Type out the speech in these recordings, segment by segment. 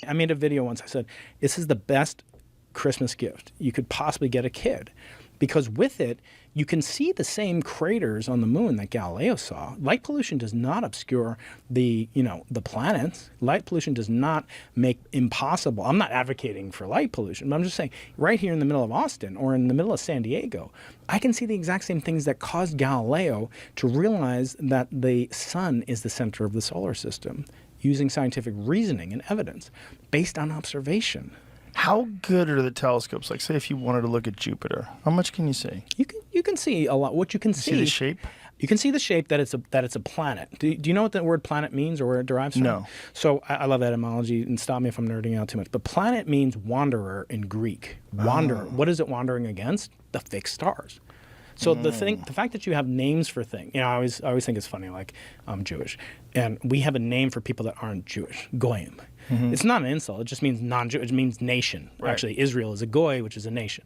I made a video once. I said, this is the best Christmas gift you could possibly get a kid, because with it, you can see the same craters on the moon that Galileo saw. Light pollution does not obscure the planets. Light pollution does not make impossible. I'm not advocating for light pollution, but I'm just saying right here in the middle of Austin or in the middle of San Diego, I can see the exact same things that caused Galileo to realize that the sun is the center of the solar system, using scientific reasoning and evidence based on observation. How good are the telescopes? Like, say, if you wanted to look at Jupiter, how much can you see? You can see a lot. What you can see the shape. You can see the shape that it's a planet. Do you know what the word planet means or where it derives from? No. So I love etymology, and stop me if I'm nerding out too much. But planet means wanderer in Greek. Wanderer. Oh. What is it wandering against? The fixed stars. So the fact that you have names for things, I always think it's funny. Like, I'm Jewish, and we have a name for people that aren't Jewish, goyim. Mm-hmm. It's not an insult. It just means non-Jewish. It means nation. Right. Actually, Israel is a goy, which is a nation.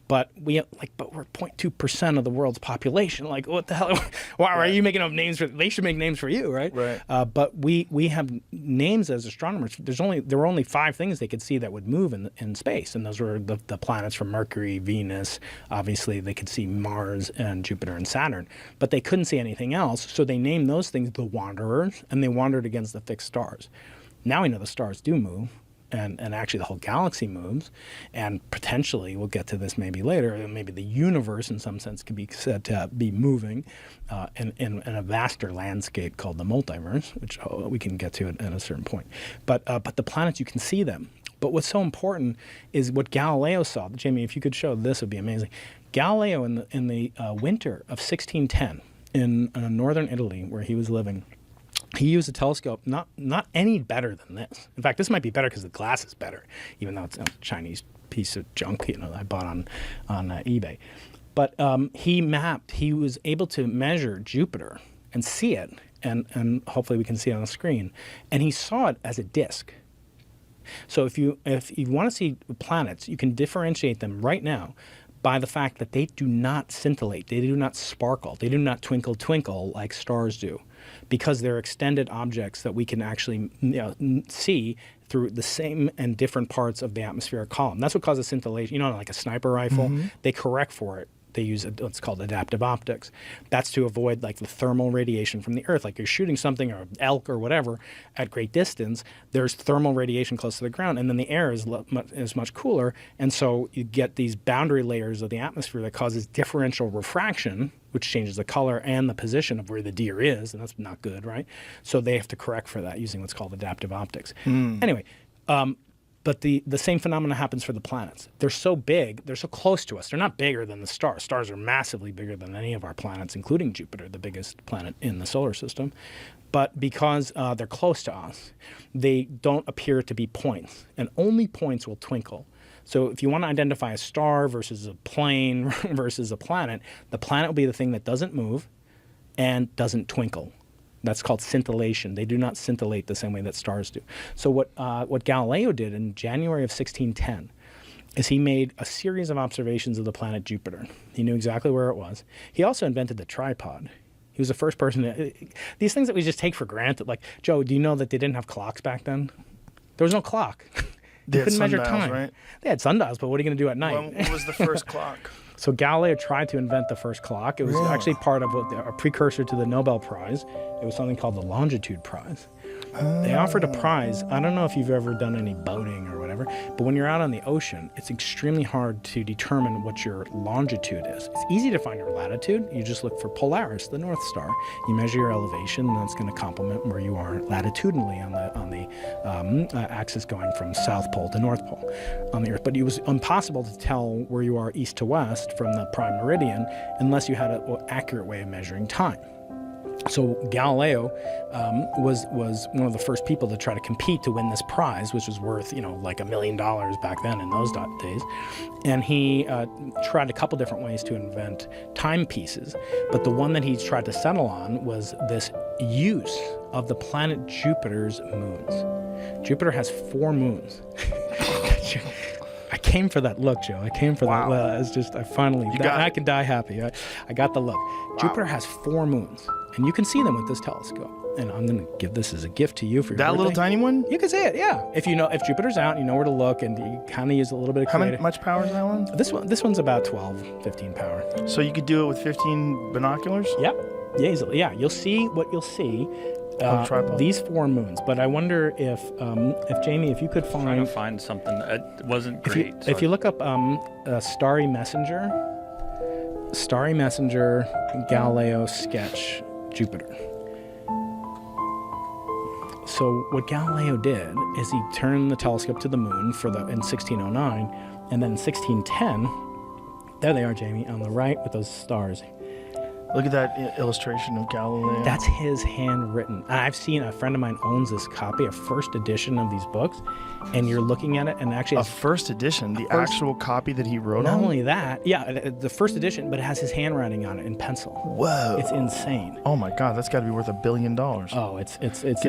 But we're 0.2% of the world's population. Like, what the hell? Why are you making up names for? They should make names for you, right? Right. But we have names as astronomers. There were only 5 things they could see that would move in space, and those were the planets from Mercury, Venus. Obviously, they could see Mars and Jupiter and Saturn, but they couldn't see anything else. So they named those things the wanderers, and they wandered against the fixed stars. Now we know the stars do move. And actually the whole galaxy moves, and potentially, we'll get to this maybe later, maybe the universe in some sense can be said to be moving in a vaster landscape called the multiverse, which we can get to at a certain point. But the planets, you can see them. But what's so important is what Galileo saw. Jamie, if you could show this, it would be amazing. Galileo in the winter of 1610 in northern Italy, where he was living, he used a telescope not any better than this. In fact, this might be better because the glass is better, even though it's a Chinese piece of junk I bought on eBay. But he was able to measure Jupiter and see it, and hopefully we can see it on the screen. And he saw it as a disk. So if you want to see planets, you can differentiate them right now by the fact that they do not scintillate, they do not sparkle, they do not twinkle twinkle like stars do, because they're extended objects that we can actually see through the same and different parts of the atmospheric column. That's what causes scintillation. Like a sniper rifle, they correct for it. They use what's called adaptive optics. That's to avoid like the thermal radiation from the Earth. Like you're shooting something, or elk or whatever, at great distance, there's thermal radiation close to the ground, and then the air is much cooler, and so you get these boundary layers of the atmosphere that causes differential refraction, which changes the color and the position of where the deer is, and that's not good, right? So they have to correct for that using what's called adaptive optics. Anyway, but the same phenomena happens for the planets. They're so big, they're so close to us. They're not bigger than the stars. Stars are massively bigger than any of our planets, including Jupiter, the biggest planet in the solar system. But because they're close to us, they don't appear to be points, and only points will twinkle. So if you want to identify a star versus a plane versus a planet, the planet will be the thing that doesn't move and doesn't twinkle. That's called scintillation. They do not scintillate the same way that stars do. So what Galileo did in January of 1610 is he made a series of observations of the planet Jupiter. He knew exactly where it was. He also invented the tripod. He was the first person these things that we just take for granted. Like, Joe, do you know that they didn't have clocks back then? There was no clock. They couldn't measure sundials, time. right? They had sundials, but what are you going to do at night? When was the first clock? So Galileo tried to invent the first clock. It was actually part of a precursor to the Nobel Prize. It was something called the Longitude Prize. They offered a prize. I don't know if you've ever done any boating or whatever, but when you're out on the ocean, it's extremely hard to determine what your longitude is. It's easy to find your latitude. You just look for Polaris, the North Star. You measure your elevation, and that's going to complement where you are latitudinally on the axis going from South Pole to North Pole on the Earth. But it was impossible to tell where you are east to west from the prime meridian unless you had an accurate way of measuring time. So Galileo was one of the first people to try to compete to win this prize, which was worth, like $1 million back then in those days. And he tried a couple different ways to invent timepieces. But the one that he tried to settle on was this use of the planet Jupiter's moons. Jupiter has 4 moons. I came for that look, Joe. I came for that. Well, it's just I finally. I can die happy. I got the look. Wow. Jupiter has 4 moons, and you can see them with this telescope. And I'm gonna give this as a gift to you for your birthday. Little tiny one. You can see it, yeah. If Jupiter's out, you know where to look, and you kind of use a little bit of creative. How much power is that one? This one's about 12, 15 power. So you could do it with 15 binoculars? Yep. Yeah, easily. Yeah, you'll see what you'll see. These 4 moons, but I wonder if Jamie, if you could find. I'm trying to find something that wasn't great. If you look up Starry Messenger, Galileo sketch Jupiter. So what Galileo did is he turned the telescope to the moon in 1609, and then in 1610, there they are, Jamie, on the right with those stars. Look at that illustration of Galileo. That's his handwritten. I've seen a friend of mine owns this copy, a first edition of these books, and you're looking at it, and actually a first edition, the actual copy that he wrote on. Not only that, yeah, the first edition, but it has his handwriting on it in pencil. Whoa, it's insane. Oh my God, that's got to be worth $1 billion. Oh, it's.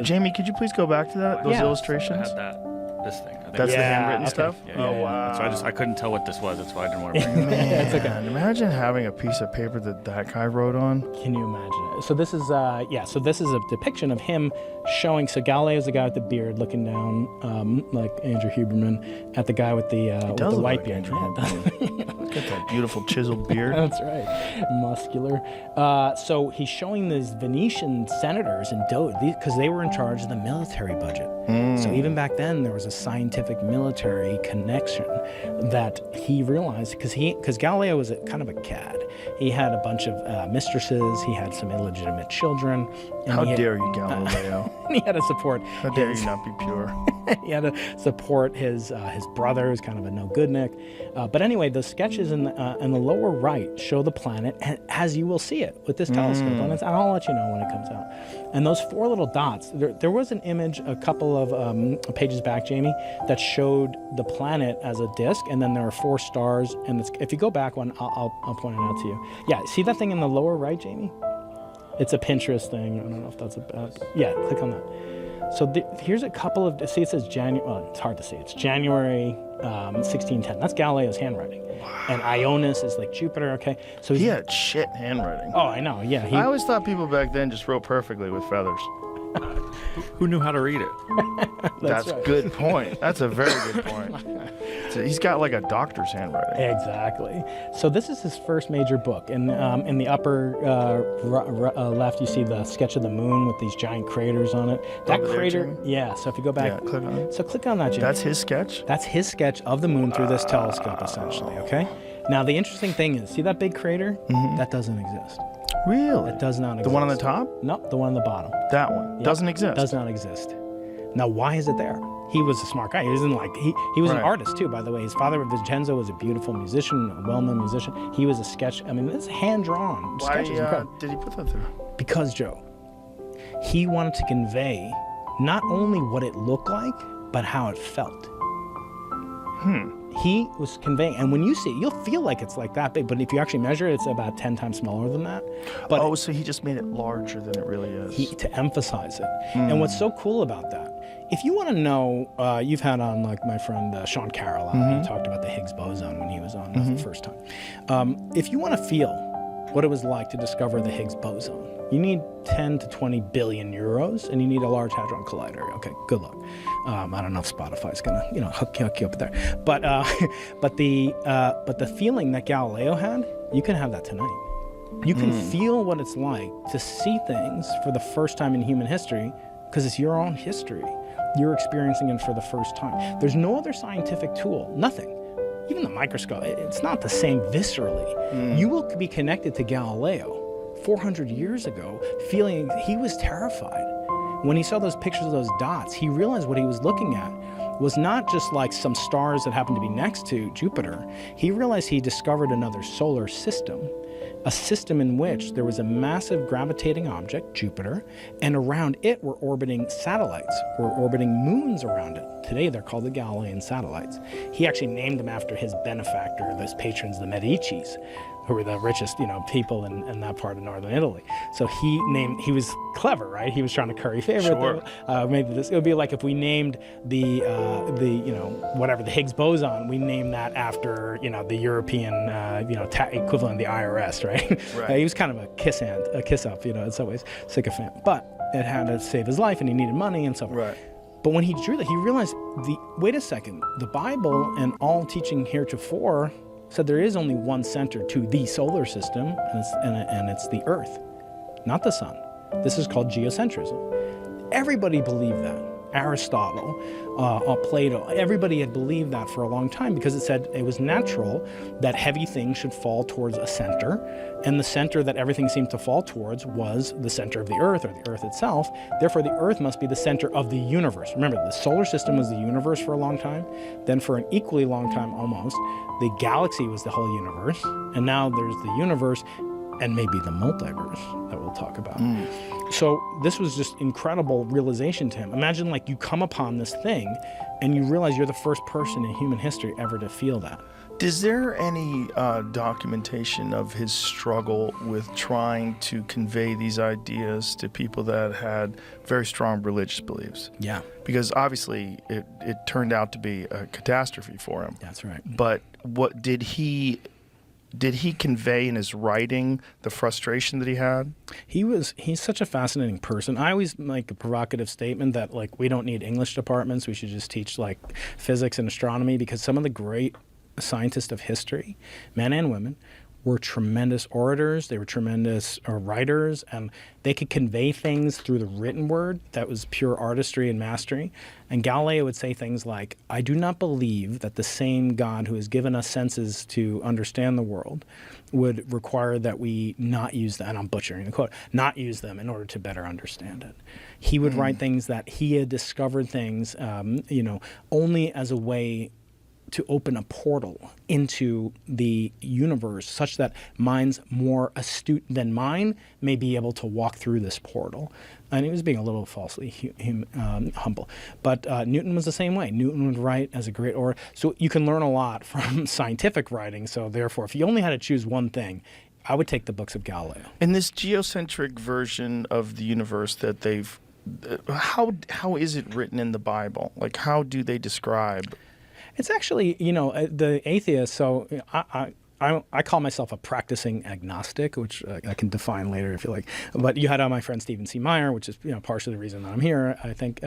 Jamie, could you please go back to that? Those illustrations. I had this thing. That's the handwritten stuff? Yeah, oh, wow. So I couldn't tell what this was. That's why I didn't want to bring it up. Man, it's okay. Imagine having a piece of paper that guy wrote on. Can you imagine it? So this is a depiction of him showing. So Galileo's the guy with the beard looking down, like Andrew Huberman, at the guy with the white beard. Look at that beautiful chiseled beard. That's right, muscular. So he's showing these Venetian senators and because they were in charge of the military budget. So even back then, there was a scientific military connection that he realized because Galileo was kind of a cad. He had a bunch of mistresses. He had some illegitimate children. And How dare you, Galileo? He had to support. How dare you not be pure? He had to support his brother, who's kind of a no-good Nick. But anyway, the sketches in the lower right show the planet as you will see it with this telescope. And I'll let you know when it comes out. And those 4 little dots, there was an image a couple of pages back, Jamie, that showed the planet as a disk, and then there are 4 stars. And if you go back one, I'll point it out to you. Yeah, see that thing in the lower right, Jamie? It's a Pinterest thing. I don't know if that's yeah, click on that. So here's a couple of, see it says January, well, it's hard to see. It's January 1610. That's Galileo's handwriting. Wow. And Ionis is like Jupiter, okay? So he had shit handwriting. Oh, I know, yeah. I always thought people back then just wrote perfectly with feathers. Who knew how to read it? That's a good point. That's a very good point. So he's got like a doctor's handwriting. Exactly. So this is his first major book. And in the upper left, you see the sketch of the moon with these giant craters on it. That crater, yeah. So if you go back, click on it. So click on that, Jimmy. That's his sketch? That's his sketch of the moon through this telescope, essentially, okay? Now, the interesting thing is, see that big crater? That doesn't exist. Really? It does not exist. The one on the top? No, the one on the bottom. That one? Yep. Doesn't exist? Does not exist. Now, why is it there? He was a smart guy. He wasn't like he was an artist too, by the way. His father, Vincenzo, was a beautiful musician, a well-known musician. He was a sketch. I mean, this is hand-drawn sketches. Why did he put that there? Because, Joe, he wanted to convey not only what it looked like, but how it felt. He was conveying, and when you see it, you'll feel like it's like that big, but if you actually measure it, it's about 10 times smaller than that. But so he just made it larger than it really is. To emphasize it. And what's so cool about that, if you want to know, you've had on like my friend Sean Carroll, he talked about the Higgs boson when he was on for the first time. If you want to feel what it was like to discover the Higgs boson, you need 10 to 20 billion euros, and you need a Large Hadron Collider. Okay, good luck. I don't know if Spotify's gonna, hook you up there. But the feeling that Galileo had, you can have that tonight. You can feel what it's like to see things for the first time in human history, because it's your own history. You're experiencing it for the first time. There's no other scientific tool. Nothing. Even the microscope. It's not the same viscerally. You will be connected to Galileo 400 years ago, feeling he was terrified. When he saw those pictures of those dots, he realized what he was looking at was not just like some stars that happened to be next to Jupiter. He realized he discovered another solar system, a system in which there was a massive gravitating object, Jupiter, and around it were orbiting satellites, were orbiting moons around it. Today they're called the Galilean satellites. He actually named them after his benefactor, those patrons, the Medicis. who were the richest, people in that part of northern Italy. So he was clever, right? He was trying to curry favor with them. Maybe it would be like if we named the whatever, the Higgs boson, we named that after, the European, equivalent of the IRS, right? Right. He was kind of a kiss up, in some ways, sycophant. But it had to save his life and he needed money and so on. Right. But when he drew that, he realized, wait a second, the Bible and all teaching heretofore said there is only one center to the solar system, and it's the Earth, not the sun. This is called geocentrism. Everybody believed that. Aristotle, Plato, everybody had believed that for a long time because it said it was natural that heavy things should fall towards a center, and the center that everything seemed to fall towards was the center of the Earth, or the Earth itself. Therefore, the Earth must be the center of the universe. Remember, the solar system was the universe for a long time. Then for an equally long time, almost, the galaxy was the whole universe. And now there's the universe and maybe the multiverse that we'll talk about. So this was just incredible realization to him. Imagine like you come upon this thing and you realize you're the first person in human history ever to feel that. Is there any documentation of his struggle with trying to convey these ideas to people that had very strong religious beliefs? Yeah. Because obviously it turned out to be a catastrophe for him. That's right. But what did he convey in his writing the frustration that he had? He's such a fascinating person. I always make a provocative statement that like we don't need English departments. We should just teach like physics and astronomy, because some of the great scientists of history, men and women, were tremendous orators. They were tremendous writers, and they could convey things through the written word that was pure artistry and mastery. And Galileo would say things like, I do not believe that the same God who has given us senses to understand the world would require that we not use them, and I'm butchering the quote, not use them in order to better understand it. He would write things that he had discovered things, only as a way to open a portal into the universe such that minds more astute than mine may be able to walk through this portal. And he was being a little falsely humble. But Newton was the same way. Newton would write as a great orator. So you can learn a lot from scientific writing. So therefore, if you only had to choose one thing, I would take the books of Galileo. In this geocentric version of the universe that they've, how is it written in the Bible? Like, how do they describe? It's actually, the atheist, so I call myself a practicing agnostic, which I can define later if you like. But you had on my friend Stephen C. Meyer, which is partially the reason that I'm here, I think.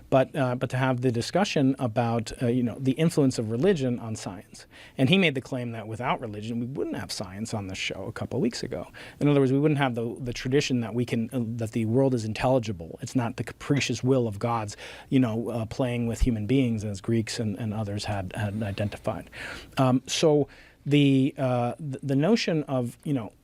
But to have the discussion about the influence of religion on science, and he made the claim that without religion we wouldn't have science on this show a couple of weeks ago. In other words, we wouldn't have the tradition that we can that the world is intelligible. It's not the capricious will of gods, playing with human beings as Greeks and others had identified. So the notion of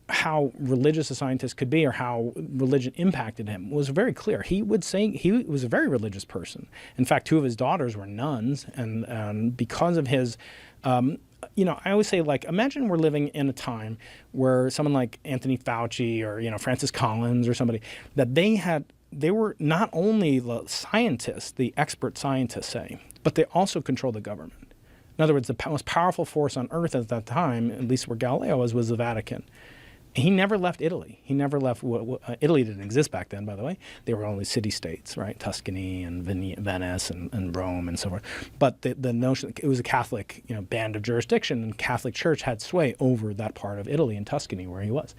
how religious a scientist could be or how religion impacted him was very clear. He would say he was a very religious person. In fact, 2 of his daughters were nuns, and because of his I always say, like, imagine we're living in a time where someone like Anthony Fauci or Francis Collins or somebody, that they were not only the scientists, the expert scientists say, but they also control the government. In other words, the most powerful force on earth at that time, at least where Galileo was the Vatican. He never left Italy. He never left. Italy didn't exist back then, by the way. They were only city-states, right? Tuscany and Venice and Rome and so forth. But the notion, it was a Catholic band of jurisdiction, and Catholic Church had sway over that part of Italy and Tuscany where he was.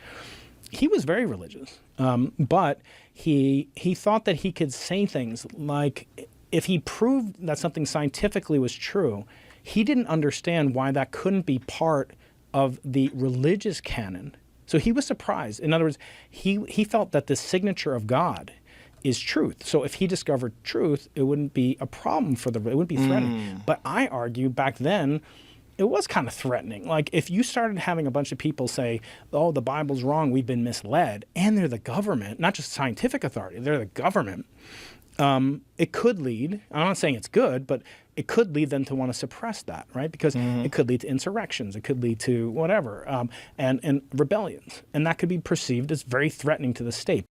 He was very religious, but he thought that he could say things like, if he proved that something scientifically was true, he didn't understand why that couldn't be part of the religious canon. So he was surprised. In other words, he felt that the signature of God is truth. So if he discovered truth, it wouldn't be a problem it wouldn't be threatening. But I argue back then, it was kind of threatening. Like, if you started having a bunch of people say, oh, the Bible's wrong, we've been misled, and they're the government, not just scientific authority, they're the government, it could lead, I'm not saying it's good, but it could lead them to want to suppress that, right? Because it could lead to insurrections, it could lead to whatever, and rebellions. And that could be perceived as very threatening to the state.